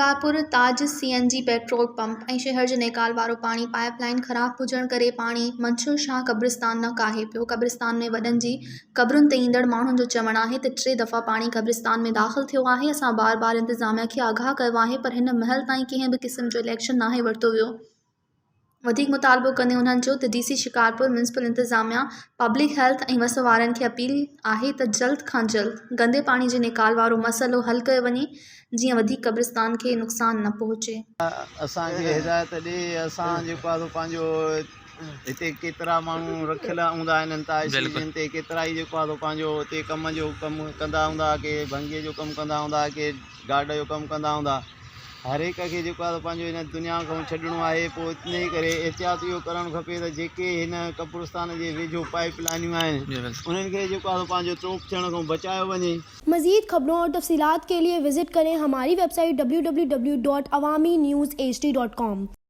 शिकारपुर ताज CNG petrol pump ऐं शहर जे नेकाल वारो पाणी पाइपलाइन ख़राब हुजण करे पाणी मंसूर शाह क़ब्रिस्तान न काहे पियो। क़ब्रिस्तान में वॾनि जी क़बरुनि ते ईंदड़ माण्हुनि जो चवणु आहे त 3 दफ़ा पाणी क़ब्रिस्तान में दाख़िल थियो आहे। असां बार इंतिज़ामिया खे आगाह कयो आहे, पर हिन महल ताईं कंहिं बि क़िस्म जो इलेक्शन नाहे वरितो वियो। वधीक मुतालबो कंदे उन्हनि चयो त DC शिकारपुर म्यूनिसिपल इंतिज़ामिया, पब्लिक हेल्थ ऐं वस वारनि खे अपील आहे त जल्द खां जल्द गंदे पाणी जे निकाल वारो मसइलो हल कयो वञे, जीअं वधीक क़ब्रिस्तान खे नुक़सान न पहुचे। असांखे हिदायत ॾे, असां जेको आहे पंहिंजो हिते केतिरा माण्हू रखियल हूंदा आहिनि इंताइशीन ते, केतिरा ई जेको आहे पंहिंजो हिते कम जो कमु कंदा हूंदा, के भंगीअ जो कमु कंदा हूंदा, के गार्ड जो कमु कंदा हूंदा। हर एक खे जेको आहे पंहिंजो हिन दुनिया खां छॾिणो आहे। पोइ इन ई करे एहतियात इहो करणु खपे त जेके हिन क़ब्रिस्तान जे वेझो पाइप लाइनियूं आहिनि उन्हनि खे जेको आहे पंहिंजो चोक थियण खां बचायो वञे। मज़ीद खबरों और तफसीलात के लिए विजिट करें हमारी वेबसाइट www.awamiNewsHD.com।